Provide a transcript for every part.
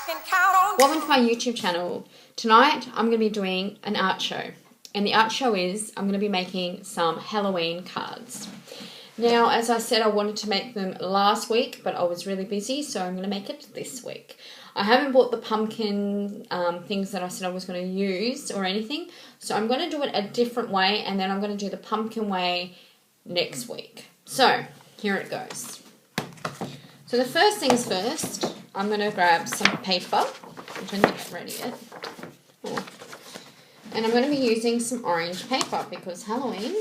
Welcome to my YouTube channel. Tonight I'm going to be doing an art show, and the art show is I'm going to be making some Halloween cards. Now, as I said, I wanted to make them last week, but I was really busy, so I'm going to make it this week. I haven't bought the pumpkin things that I said I was going to use or anything, so I'm going to do it a different way, and then I'm going to do the pumpkin way next week. So, here it goes. So the first things first, I'm going to grab some paper, which I didn't get ready yet. Oh. And I'm going to be using some orange paper because Halloween,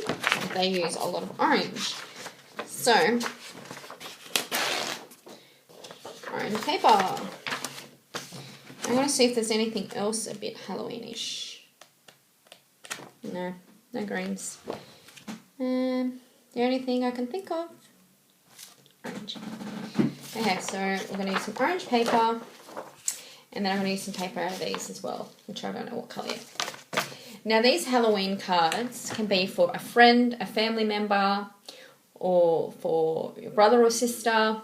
they use a lot of orange. So, orange paper. I'm going to see if there's anything else a bit Halloweenish. No greens. The only thing I can think of, orange. Okay, so we're going to use some orange paper, and then I'm going to use some paper out of these as well, which I don't know what colour yet. Now, these Halloween cards can be for a friend, a family member, or for your brother or sister,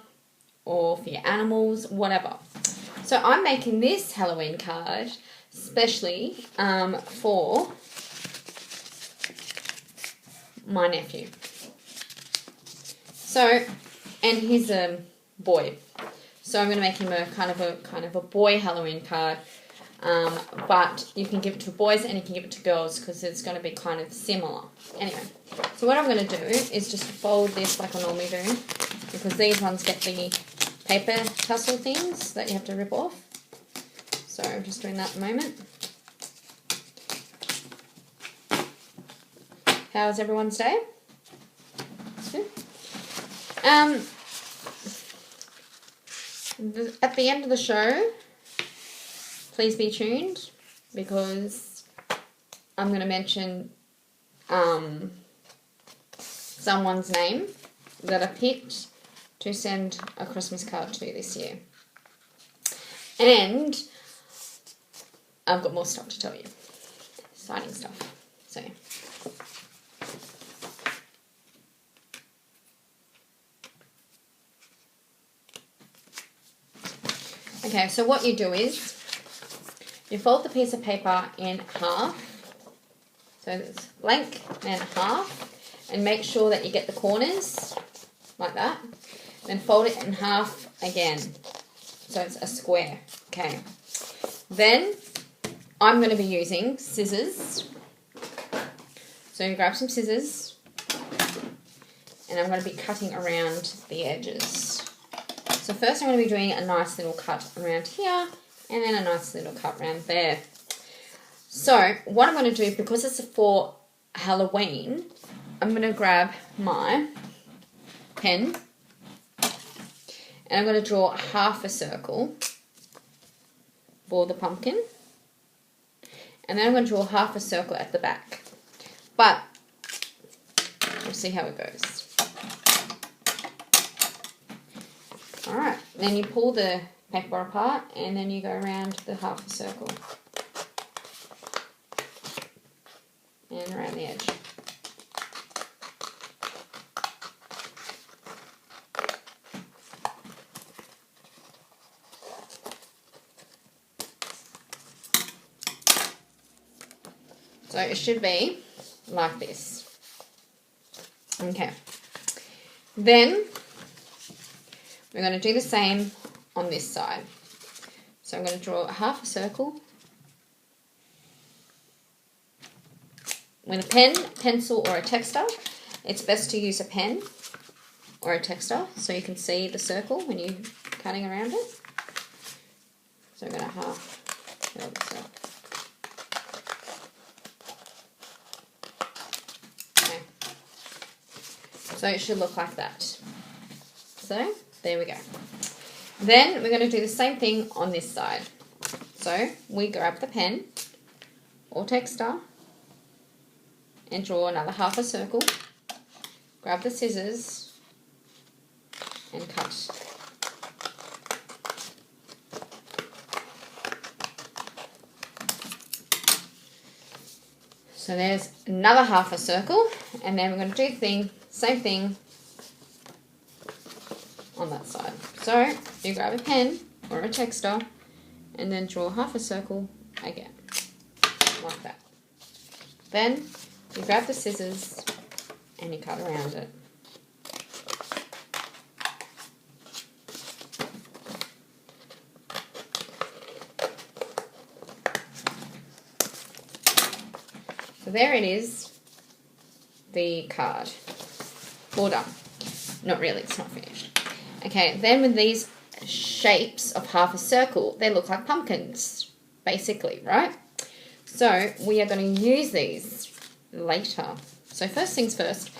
or for your animals, whatever. So I'm making this Halloween card especially for my nephew. So, and he's a boy, so I'm going to make him a kind of a boy Halloween card, but you can give it to boys and you can give it to girls because it's going to be kind of similar. Anyway, so what I'm going to do is just fold this like I normally do, because these ones get the paper tussle things that you have to rip off. So I'm just doing that at the moment. How's everyone's day? That's good. At the end of the show, please be tuned, because I'm going to mention someone's name that I picked to send a Christmas card to this year. And I've got more stuff to tell you. Exciting stuff. So, okay, so what you do is you fold the piece of paper in half, so it's blank and half, and make sure that you get the corners like that. Then fold it in half again, so it's a square. Okay. Then I'm going to be using scissors. So you grab some scissors, and I'm going to be cutting around the edges. So first I'm going to be doing a nice little cut around here, and then a nice little cut around there. So what I'm going to do, because it's for Halloween, I'm going to grab my pen, and I'm going to draw half a circle for the pumpkin, and then I'm going to draw half a circle at the back. But we'll see how it goes. Alright, then you pull the paper apart, and then you go around the half a circle and around the edge. So it should be like this. Okay. Then we're going to do the same on this side. So I'm going to draw half a circle with a pen, pencil, or a texter. It's best to use a pen or a texter so you can see the circle when you're cutting around it. So I'm going to half fill this up. Okay. So it should look like that. So there we go. Then we're going to do the same thing on this side. So we grab the pen or texter and draw another half a circle. Grab the scissors and cut. So there's another half a circle, and then we're going to do the same thing on that side. So you grab a pen or a texter and then draw half a circle again, like that. Then you grab the scissors and you cut around it. So there it is, the card. All done. Not really, it's not finished. Okay, then with these shapes of half a circle, they look like pumpkins, basically, right? So we are going to use these later. So first things first,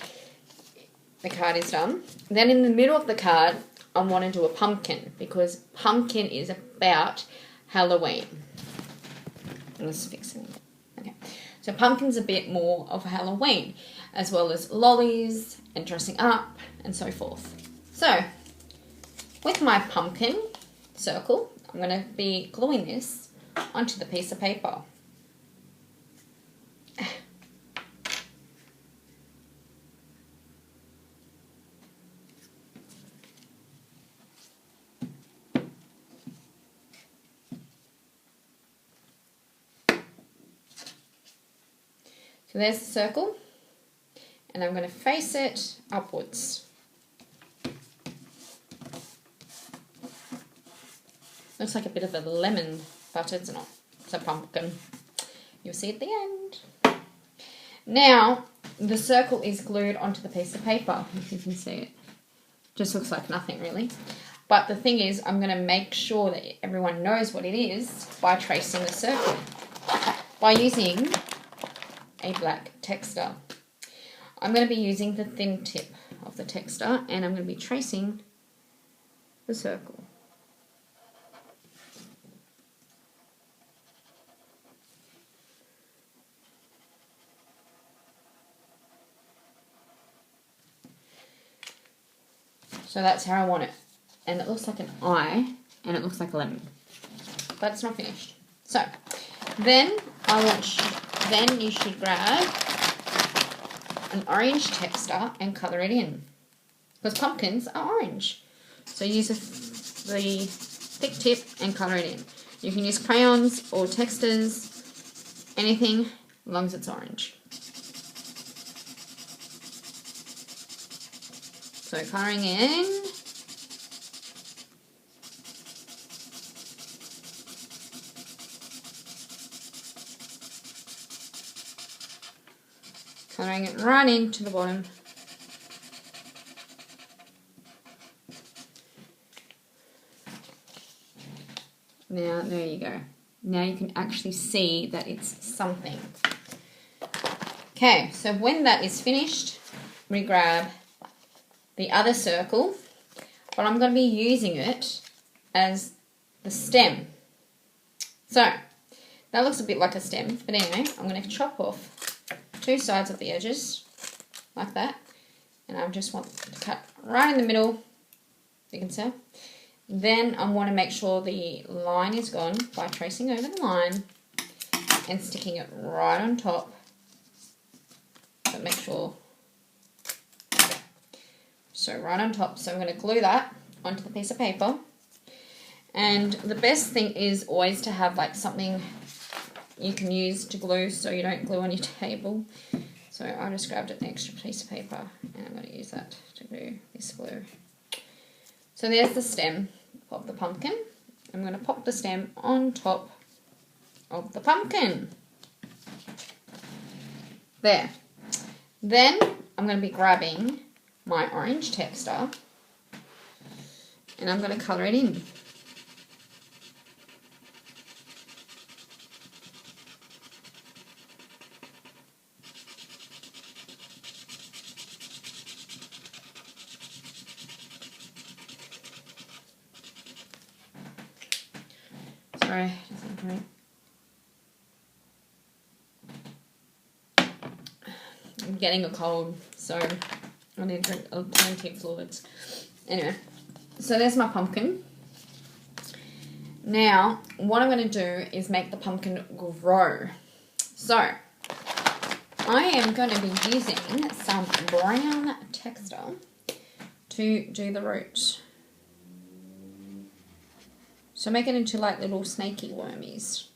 the card is done. Then in the middle of the card, I want to do a pumpkin, because pumpkin is about Halloween. Let's fix it. Okay. So pumpkin's a bit more of Halloween, as well as lollies and dressing up and so forth. So with my pumpkin circle, I'm going to be gluing this onto the piece of paper. So there's the circle, and I'm going to face it upwards. Looks like a bit of a lemon, but it's not. It's a pumpkin. You'll see at the end. Now, the circle is glued onto the piece of paper, if you can see it. Just looks like nothing, really. But the thing is, I'm going to make sure that everyone knows what it is by tracing the circle. By using a black texter. I'm going to be using the thin tip of the texter, and I'm going to be tracing the circle. So that's how I want it. And it looks like an eye, and it looks like a lemon. But it's not finished. So, then you should grab an orange texter and colour it in. Because pumpkins are orange. So use the thick tip and colour it in. You can use crayons or texters, anything, as long as it's orange. So colouring in. Colouring it right into the bottom. Now, there you go. Now you can actually see that it's something. Okay, so when that is finished, we grab the other circle, but I'm going to be using it as the stem. So, that looks a bit like a stem, but anyway, I'm going to chop off two sides of the edges, like that, and I just want to cut right in the middle, you can see. Then I want to make sure the line is gone by tracing over the line and sticking it right on top, but make sure. So right on top, so I'm going to glue that onto the piece of paper. And the best thing is always to have like something you can use to glue so you don't glue on your table. So I just grabbed an extra piece of paper and I'm going to use that to glue this glue. So there's the stem of the pumpkin. I'm going to pop the stem on top of the pumpkin. There. Then I'm going to be grabbing my orange texter and I'm going to colour it in. Sorry, I'm getting a cold, so I need to drink plenty of fluids. Anyway, so there's my pumpkin. Now, what I'm going to do is make the pumpkin grow. So, I am going to be using some brown texture to do the root. So make it into like little snaky wormies.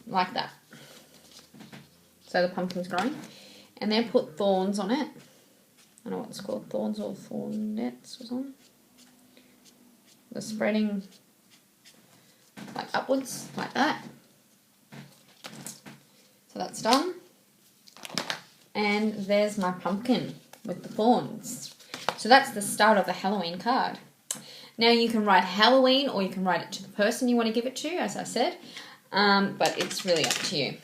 Like that. So the pumpkin's growing. And then put thorns on it. I don't know what it's called, thorns or thornets or something. The spreading like upwards, like that. So that's done. And there's my pumpkin with the thorns. So that's the start of the Halloween card. Now you can write Halloween or you can write it to the person you want to give it to, as I said. But it's really up to you.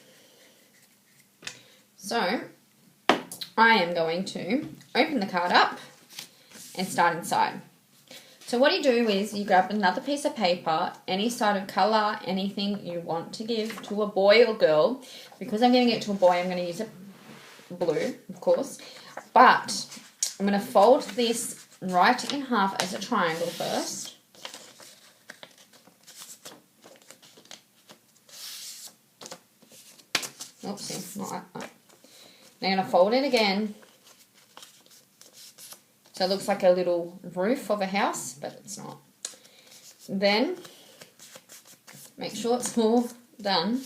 So I am going to open the card up and start inside. So what you do is you grab another piece of paper, any sort of colour, anything you want to give to a boy or girl. Because I'm giving it to a boy, I'm going to use it blue, of course. But I'm going to fold this right in half as a triangle first. Oopsie, not like that. Now I'm going to fold it again. So it looks like a little roof of a house, but it's not. Then, make sure it's all done.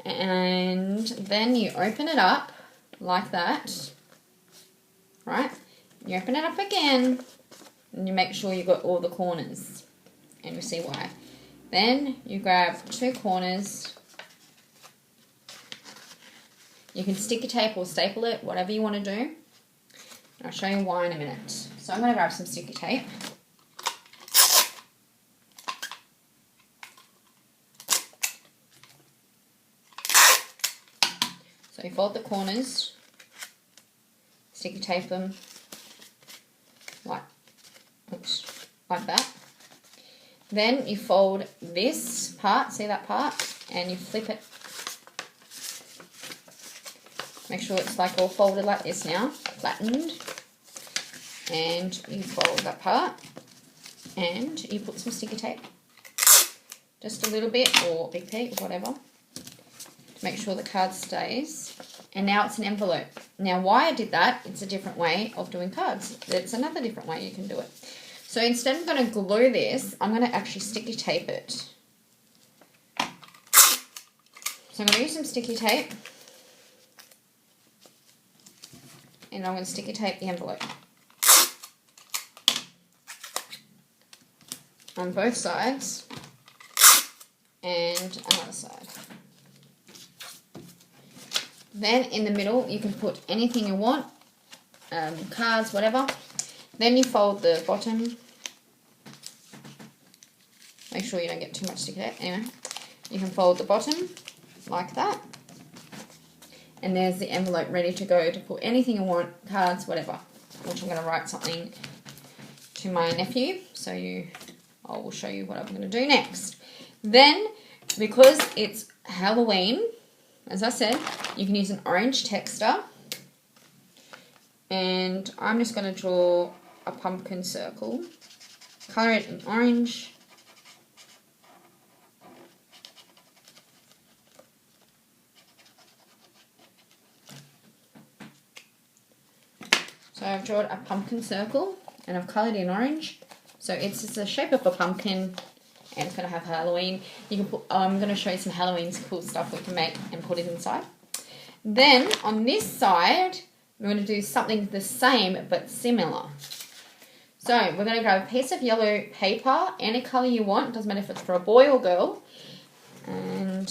And then you open it up like that. Right? You open it up again. And you make sure you got all the corners. And you'll see why. Then you grab two corners. You can sticky tape or staple it, whatever you want to do. And I'll show you why in a minute. So I'm going to grab some sticky tape. So you fold the corners, sticky tape them like that. Then you fold this part, see that part, and you flip it. Make sure it's like all folded like this now, flattened. And you fold that part and you put some sticky tape. Just a little bit, or Big P, or whatever. To make sure the card stays. And now it's an envelope. Now why I did that, it's a different way of doing cards. It's another different way you can do it. So instead of going to glue this, I'm going to actually sticky tape it. So I'm going to use some sticky tape. And I'm going to sticky tape the envelope. On both sides. And another side. Then in the middle you can put anything you want. Cards, whatever. Then you fold the bottom. Make sure you don't get too much sticky tape. Anyway, you can fold the bottom like that. And there's the envelope ready to go to put anything you want, cards, whatever. Which I'm going to write something to my nephew. So I will show you what I'm going to do next. Then, because it's Halloween, as I said, you can use an orange texter. And I'm just going to draw a pumpkin circle. Colour it in orange. So I've drawn a pumpkin circle and I've coloured in orange. So it's the shape of a pumpkin and it's going to have Halloween. You can put. I'm going to show you some Halloween cool stuff we can make and put it inside. Then on this side, we're going to do something the same but similar. So we're going to grab a piece of yellow paper, any colour you want. It doesn't matter if it's for a boy or girl. And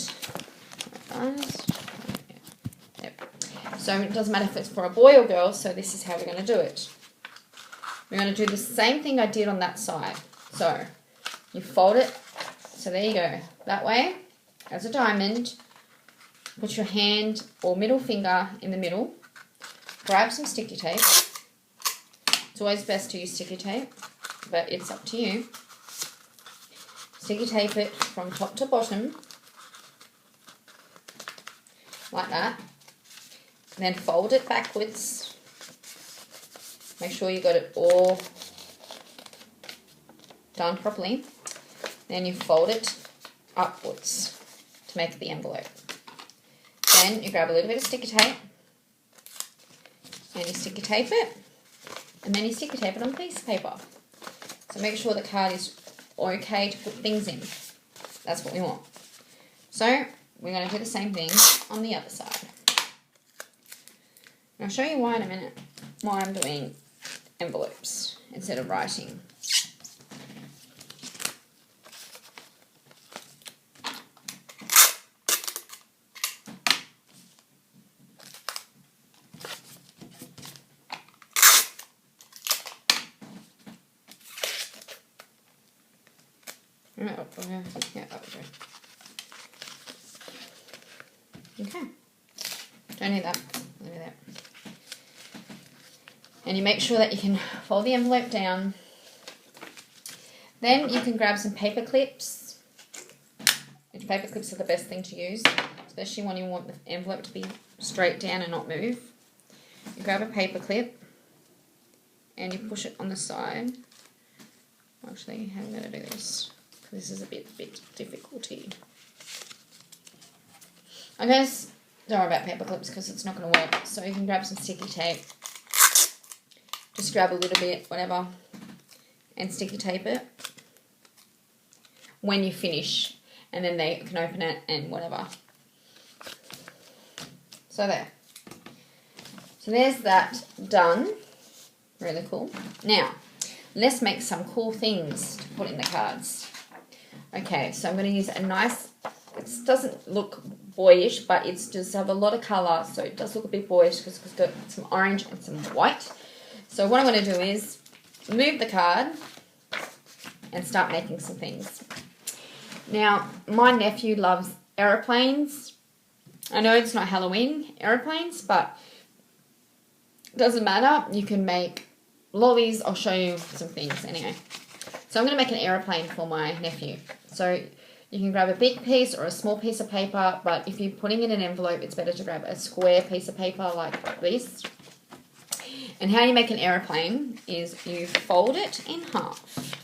so it doesn't matter if it's for a boy or girl, so this is how we're going to do it. We're going to do the same thing I did on that side. So you fold it, so there you go, that way, as a diamond. Put your hand or middle finger in the middle. Grab some sticky tape. It's always best to use sticky tape, but it's up to you. Sticky tape it from top to bottom, like that. Then fold it backwards. Make sure you got it all done properly. Then you fold it upwards to make the envelope. Then you grab a little bit of sticky tape. and you sticky tape it, and then you sticky tape it on a piece of paper. So make sure the card is okay to put things in. That's what we want. So we're going to do the same thing on the other side. And I'll show you why in a minute, why I'm doing envelopes instead of writing. Okay. Don't need that. Don't need that. And you make sure that you can fold the envelope down. Then you can grab some paper clips. Which paper clips are the best thing to use, especially when you want the envelope to be straight down and not move. You grab a paper clip and you push it on the side. Actually, I'm going to do this because this is a bit difficulty. I guess don't worry about paper clips because it's not going to work. So you can grab some sticky tape. Just grab a little bit, whatever, and sticky tape it when you finish, and then they can open it and whatever. So there. So there's that done. Really cool. Now, let's make some cool things to put in the cards. Okay, so I'm going to use a nice, it doesn't look boyish, but it's just have a lot of colour, so it does look a bit boyish because it's got some orange and some white. So what I'm going to do is move the card and start making some things. Now, my nephew loves aeroplanes. I know it's not Halloween aeroplanes, but it doesn't matter. You can make lollies. I'll show you some things anyway. So I'm going to make an aeroplane for my nephew. So you can grab a big piece or a small piece of paper, but if you're putting in an envelope, it's better to grab a square piece of paper like this. And how you make an aeroplane is you fold it in half,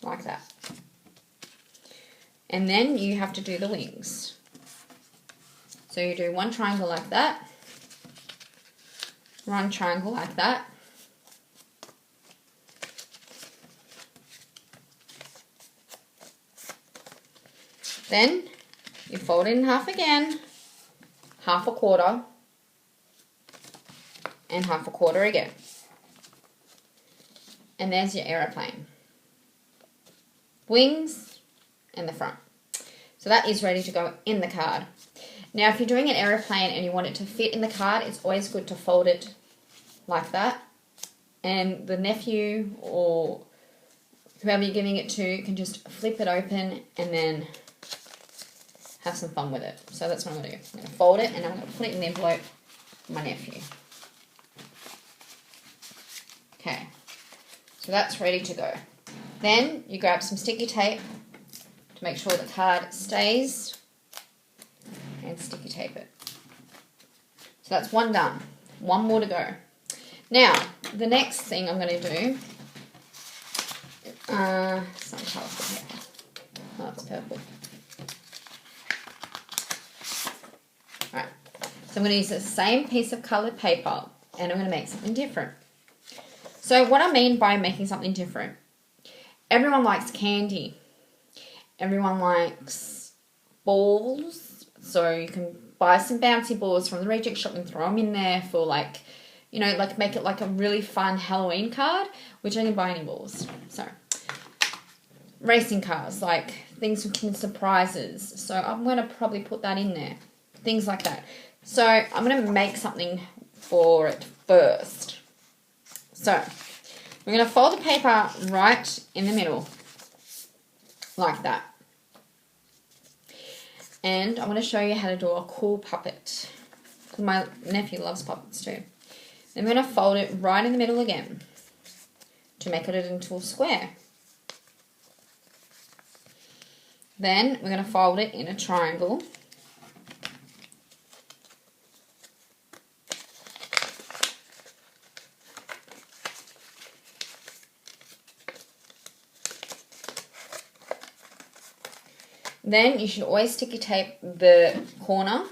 like that. And then you have to do the wings. So you do one triangle like that, one triangle like that, then you fold it in half again, half a quarter, and half a quarter again. And there's your aeroplane. Wings and the front. So that is ready to go in the card. Now if you're doing an aeroplane and you want it to fit in the card, it's always good to fold it like that. And the nephew or whoever you're giving it to can just flip it open and then have some fun with it. So that's what I'm going to do. I'm going to fold it and I'm going to put it in the envelope for my nephew. Okay, so that's ready to go. Then you grab some sticky tape to make sure the card stays and sticky tape it. So that's one done. One more to go. Now, the next thing I'm going to do, some colourful paper. Oh, it's purple. Alright, so I'm going to use the same piece of coloured paper and I'm going to make something different. So what I mean by making something different, everyone likes candy. Everyone likes balls. So you can buy some bouncy balls from the reject shop and throw them in there for like, you know, like make it like a really fun Halloween card, which I didn't buy any balls. So racing cars, like things with surprises. So I'm going to probably put that in there. Things like that. So I'm going to make something for it first. So, we're going to fold the paper right in the middle, like that. And I'm going to show you how to do a cool puppet. My nephew loves puppets too. Then I'm going to fold it right in the middle again to make it into a square. Then we're going to fold it in a triangle. Then you should always sticky tape the corner.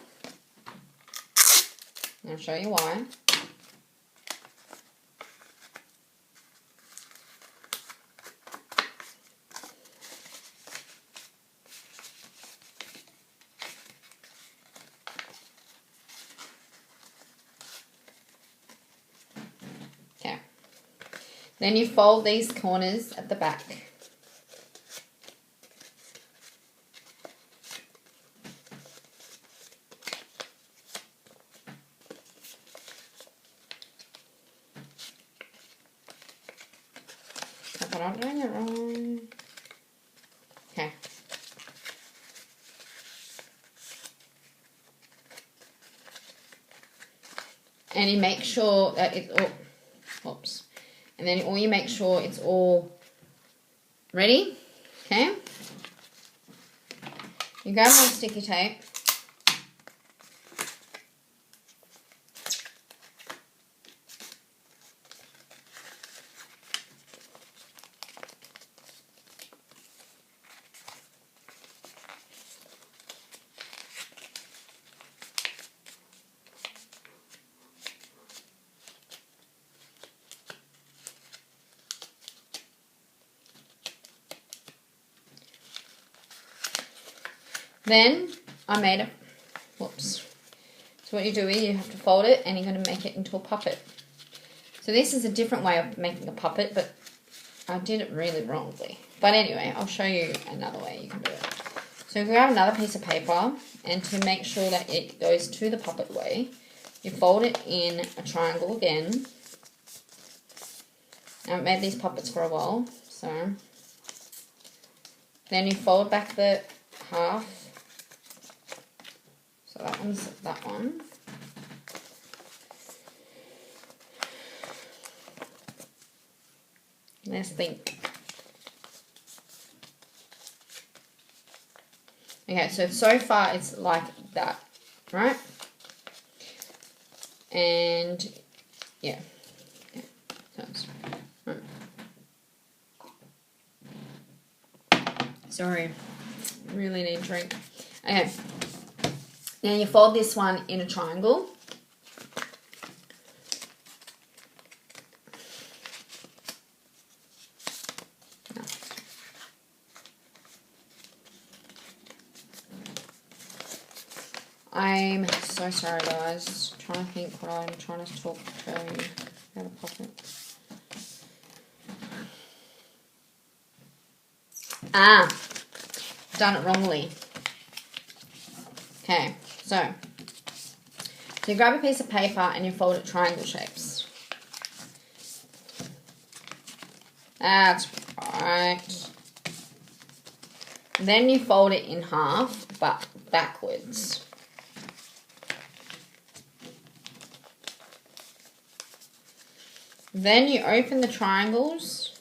I'll show you why. Okay. Then you fold these corners at the back. But I'm doing it wrong. Okay. And you make sure that it's all, oops. And then you make sure it's all ready. Okay. You grab more sticky tape. Then I made it, whoops. So what you do is you have to fold it and you're going to make it into a puppet. So this is a different way of making a puppet, but I did it really wrongly. But anyway, I'll show you another way you can do it. So grab another piece of paper, and to make sure that it goes to the puppet way, you fold it in a triangle again. Now I've made these puppets for a while, so then you fold back the half. So that one's that one. Let's think. Okay, so far it's like that, right? And yeah. Right. Sorry, really need a drink. Okay. Now you fold this one in a triangle. I'm so sorry, guys. I'm trying to think what I'm trying to tell you how to pop it. Done it wrongly. Okay, so you grab a piece of paper and you fold it triangle shapes. That's right. Then you fold it in half, but backwards. Then you open the triangles.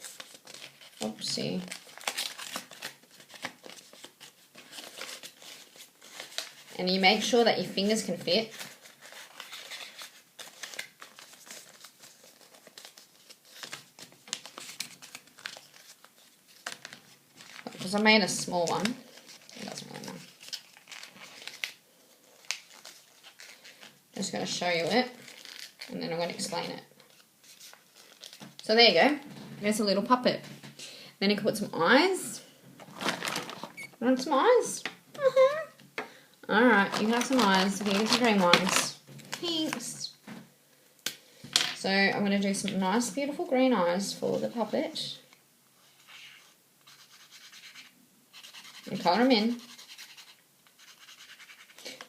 Oopsie. And you make sure that your fingers can fit. Because I made a small one. It doesn't really matter. Just going to show you it. And then I'm going to explain it. So there you go. There's a little puppet. Then you can put some eyes. You want some eyes? Alright, you can have some eyes. Okay, get some green ones. Thanks. So I'm going to do some nice, beautiful green eyes for the puppet. And colour them in.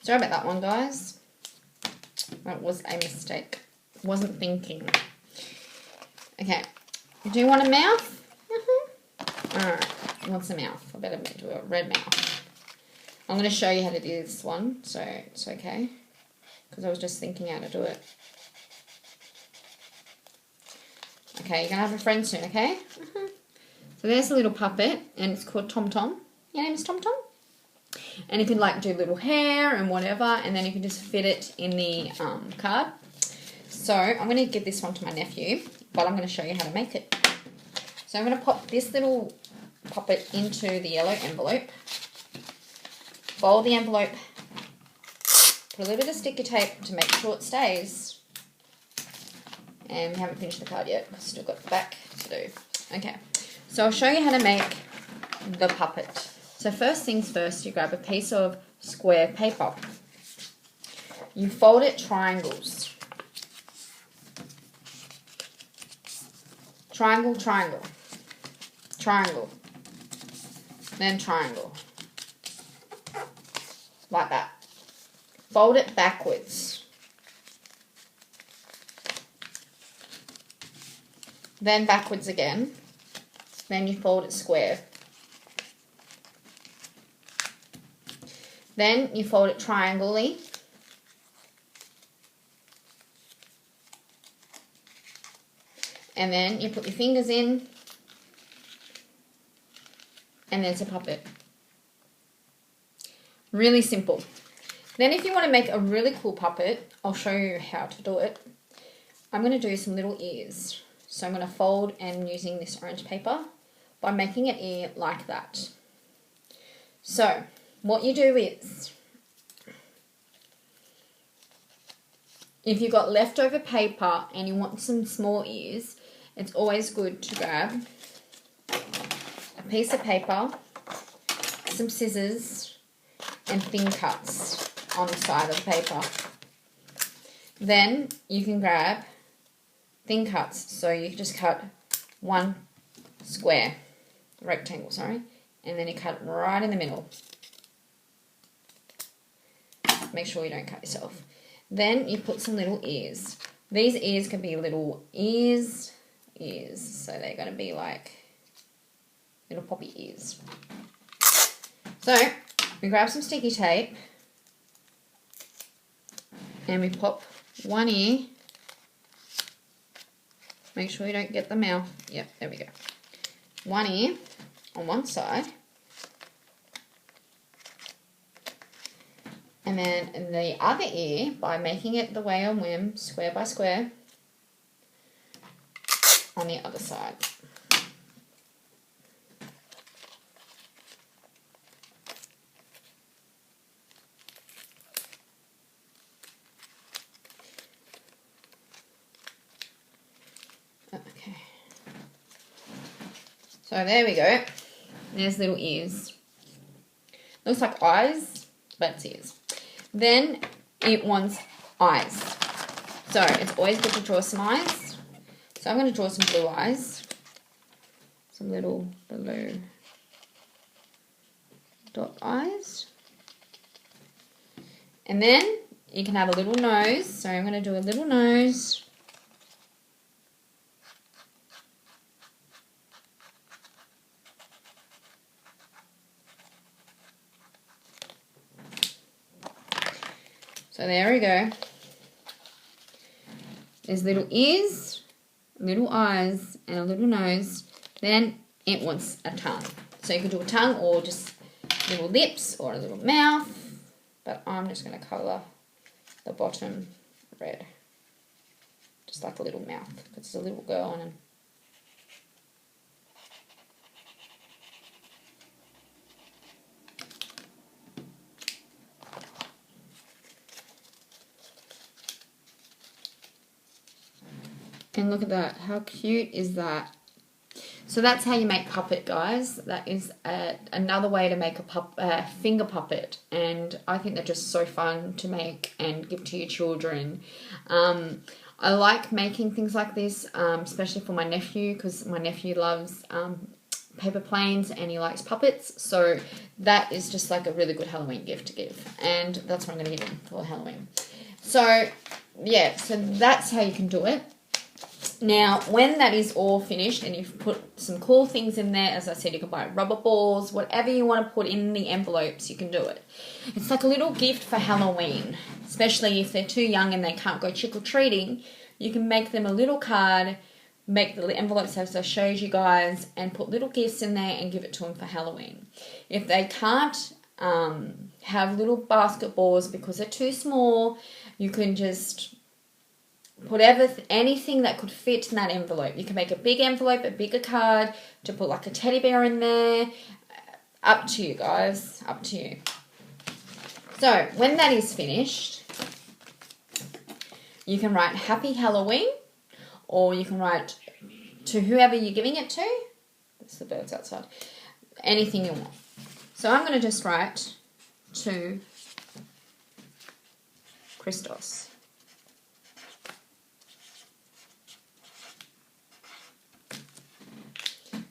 Sorry about that one, guys. That was a mistake. Wasn't thinking. Okay. Do you want a mouth? Alright. What's a mouth? I better do a red mouth. I'm going to show you how to do this one, so it's okay. Because I was just thinking how to do it. Okay, you're going to have a friend soon, okay? So there's a little puppet, and it's called Tom Tom. Your name is Tom Tom? And you can like do little hair and whatever, and then you can just fit it in the card. So I'm going to give this one to my nephew, but I'm going to show you how to make it. So I'm going to pop this little puppet into the yellow envelope. Fold the envelope put a little bit of sticky tape to make sure it stays. And we haven't finished the card yet. I've still got the back to do. Okay, so I'll show you how to make the puppet. So first things first, you grab a piece of square paper. You fold it triangles. Triangle, triangle. Triangle. Then triangle. Like that. Fold it backwards. Then backwards again. Then you fold it square. Then you fold it triangly. And then you put your fingers in. And there's a puppet. Really simple. Then if you want to make a really cool puppet, I'll show you how to do it. I'm going to do some little ears. So I'm going to fold and using this orange paper by making an ear like that. So what you do is, if you've got leftover paper and you want some small ears, it's always good to grab a piece of paper, some scissors, and thin cuts on the side of the paper. Then you can grab thin cuts, so you just cut one square, rectangle, sorry, and then you cut it right in the middle. Make sure you don't cut yourself. Then you put some little ears. These ears can be little ears, so they're going to be like little poppy ears. So we grab some sticky tape and we pop one ear. Make sure you don't get the mouth. Yep, there we go. One ear on one side. And then the other ear, by making it the way on whim, square by square, on the other side. Okay. So there we go. There's little ears. Looks like eyes, but it's ears. Then it wants eyes. So it's always good to draw some eyes. So I'm going to draw some blue eyes. Some little blue dot eyes. And then you can have a little nose. So I'm going to do a little nose. So there we go. There's little ears, little eyes, and a little nose. Then it wants a tongue. So you can do a tongue or just little lips or a little mouth. But I'm just going to colour the bottom red. Just like a little mouth. Because it's a little girl and and look at that. How cute is that? So that's how you make puppet, guys. That is another way to make a finger puppet. And I think they're just so fun to make and give to your children. I like making things like this, especially for my nephew, because my nephew loves paper planes and he likes puppets. So that is just like a really good Halloween gift to give. And that's what I'm going to give him for Halloween. So, yeah, so that's how you can do it. Now, when that is all finished and you've put some cool things in there, as I said, you can buy rubber balls, whatever you want to put in the envelopes, you can do it. It's like a little gift for Halloween, especially if they're too young and they can't go trick-or-treating. You can make them a little card, make the envelopes as I showed you guys, and put little gifts in there and give it to them for Halloween. If they can't have little basketballs because they're too small, you can just put anything that could fit in that envelope. You can make a big envelope, a bigger card, to put like a teddy bear in there. Up to you, guys. Up to you. So when that is finished, you can write Happy Halloween, or you can write to whoever you're giving it to. That's the birds outside. Anything you want. So I'm going to just write to Christos.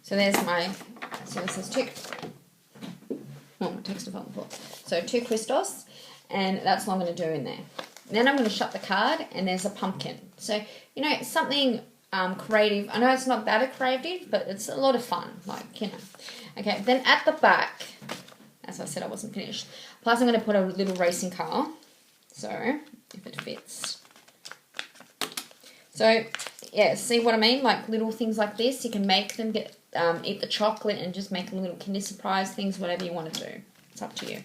So there's my, so this is to, my text of on So to Christos, and that's what I'm going to do in there. Then I'm going to shut the card, and there's a pumpkin. So, you know, something creative. I know it's not that creative, but it's a lot of fun, like, you know. Okay, then at the back, as I said, I wasn't finished. Plus, I'm going to put a little racing car. So, if it fits. So, yeah, see what I mean? Like little things like this, you can make them, get eat the chocolate and just make little Kinder Surprise things, whatever you want to do. It's up to you.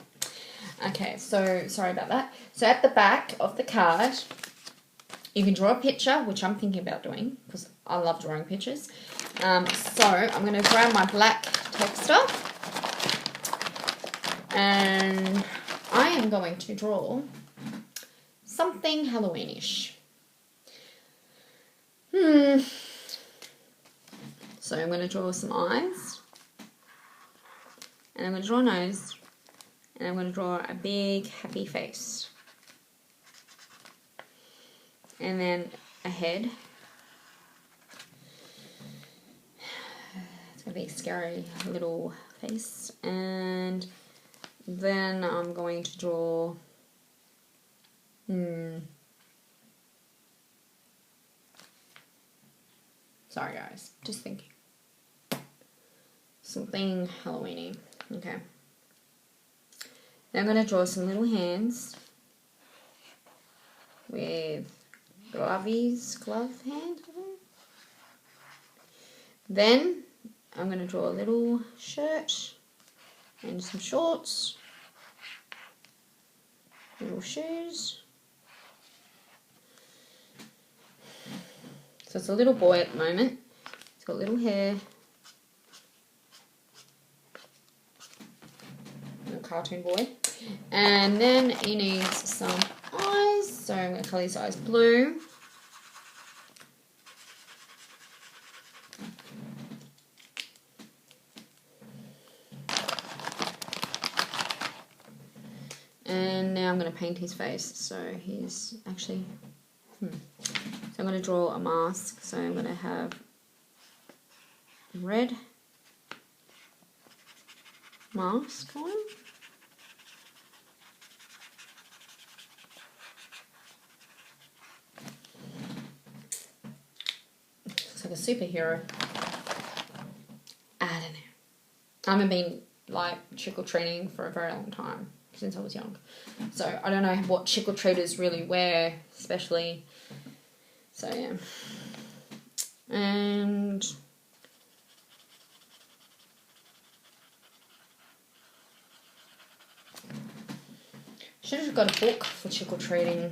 Okay, so sorry about that. So at the back of the card, you can draw a picture, which I'm thinking about doing because I love drawing pictures. So I'm going to grab my black texter and I am going to draw something Halloweenish. So I'm going to draw some eyes, and I'm going to draw a nose, and I'm going to draw a big happy face, and then a head. It's going to be a scary little face, and then I'm going to draw sorry guys, just thinking. Something Halloweeny. Okay. Now I'm going to draw some little hands with glove hands. Then I'm going to draw a little shirt and some shorts, little shoes. So it's a little boy at the moment. He's got little hair. Little cartoon boy. And then he needs some eyes. So I'm going to colour his eyes blue. And now I'm going to paint his face. So he's actually... So I'm going to draw a mask. So I'm going to have red mask on. Looks like a superhero. I don't know. I haven't been like trick-or-treating for a very long time, since I was young. So I don't know what trick-or-treaters really wear, especially... So yeah, and should have got a book for trick-or-treating.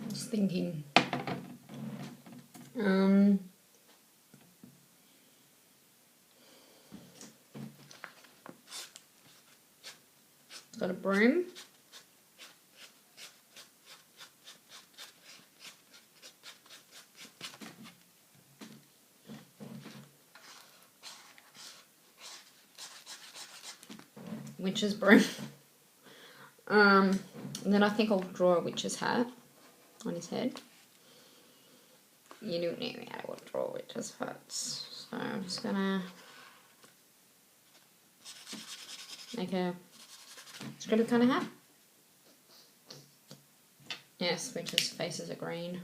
Just thinking. Got a broom. Witch's broom. And then I think I'll draw a witch's hat on his head. You don't know how to draw witch's hats. So I'm just gonna make a scribble kind of hat. Yes, witch's faces are green.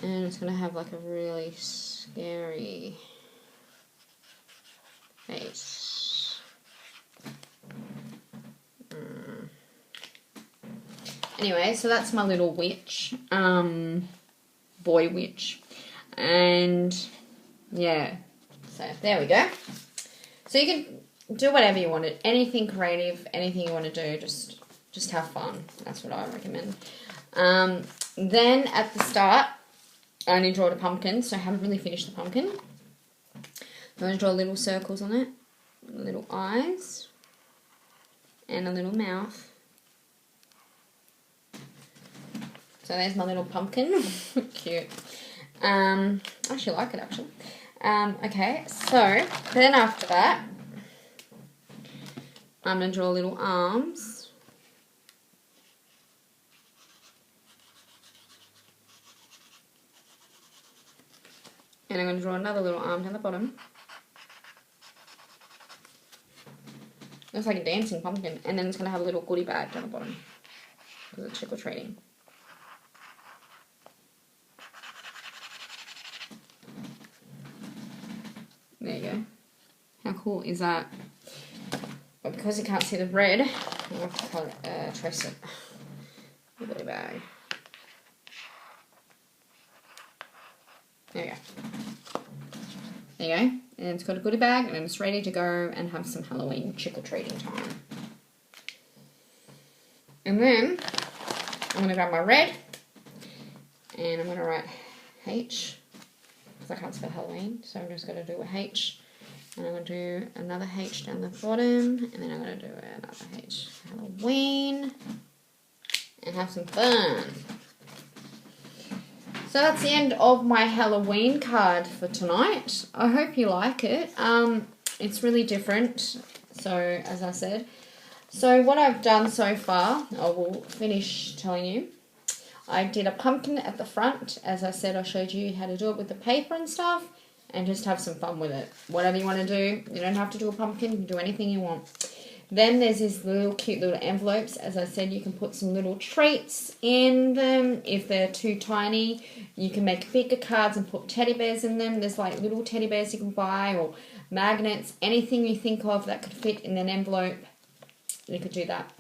And it's gonna have like a really scary face. Anyway, so that's my little witch, boy witch, and yeah, so there we go. So you can do whatever you want, anything creative, anything you want to do, just have fun. That's what I recommend. Then at the start, I only draw a pumpkin, so I haven't really finished the pumpkin. I'm going to draw little circles on it, little eyes, and a little mouth. So there's my little pumpkin. Cute. I actually like it, actually. Okay, so then after that, I'm going to draw little arms. And I'm going to draw another little arm down the bottom. Looks like a dancing pumpkin. And then it's going to have a little goodie bag down the bottom. Because it's trick-or-treating. There you go. How cool is that? But because you can't see the red, I'm going to have to trace it. A goodie bag. There you go. There you go. And it's got a goodie bag and it's ready to go and have some Halloween trick-or-treating time. And then I'm going to grab my red and I'm going to write H because I can't spell Halloween, so I'm just going to do a H. And I'm going to do another H down the bottom and then I'm going to do another H. Halloween and have some fun. So that's the end of my Halloween card for tonight. I hope you like it. It's really different, so as I said. So what I've done so far, I will finish telling you. I did a pumpkin at the front. As I said, I showed you how to do it with the paper and stuff and just have some fun with it. Whatever you want to do. You don't have to do a pumpkin. You can do anything you want. Then there's these little cute little envelopes. As I said, you can put some little treats in them. If they're too tiny, you can make bigger cards and put teddy bears in them. There's like little teddy bears you can buy or magnets. Anything you think of that could fit in an envelope, you could do that.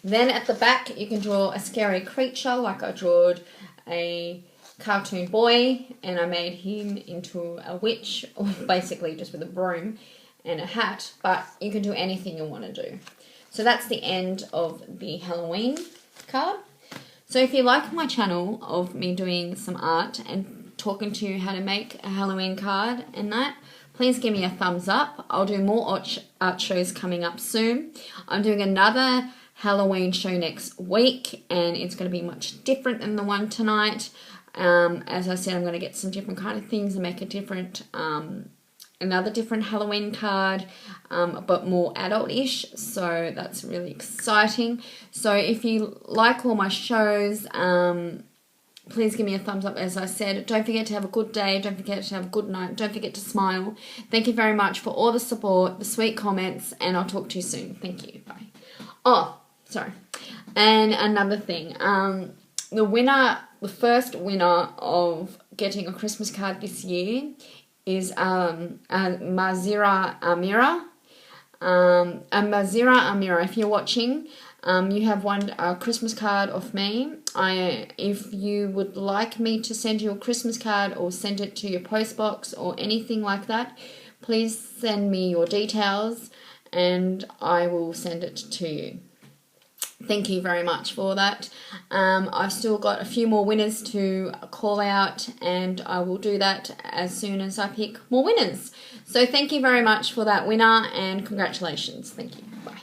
Then at the back, you can draw a scary creature. Like I drew a cartoon boy and I made him into a witch, or basically just with a broom and a hat, but you can do anything you want to do. So that's the end of the Halloween card. So if you like my channel of me doing some art and talking to you how to make a Halloween card and that, please give me a thumbs up. I'll do more art shows coming up soon. I'm doing another Halloween show next week and it's going to be much different than the one tonight. As I said, I'm going to get some different kind of things and make a different another different Halloween card, but more adult-ish, so that's really exciting. So if you like all my shows, please give me a thumbs up. As I said, don't forget to have a good day, don't forget to have a good night, don't forget to smile. Thank you very much for all the support, the sweet comments, and I'll talk to you soon. Thank you. Bye. Oh, sorry. And another thing, the first winner of getting a Christmas card this year is Mazira Amira. Mazira Amira, if you're watching, you have won a Christmas card off me. If you would like me to send you a Christmas card or send it to your post box or anything like that, please send me your details and I will send it to you. Thank you very much for that. I've still got a few more winners to call out and I will do that as soon as I pick more winners. So thank you very much for that winner and congratulations. Thank you. Bye.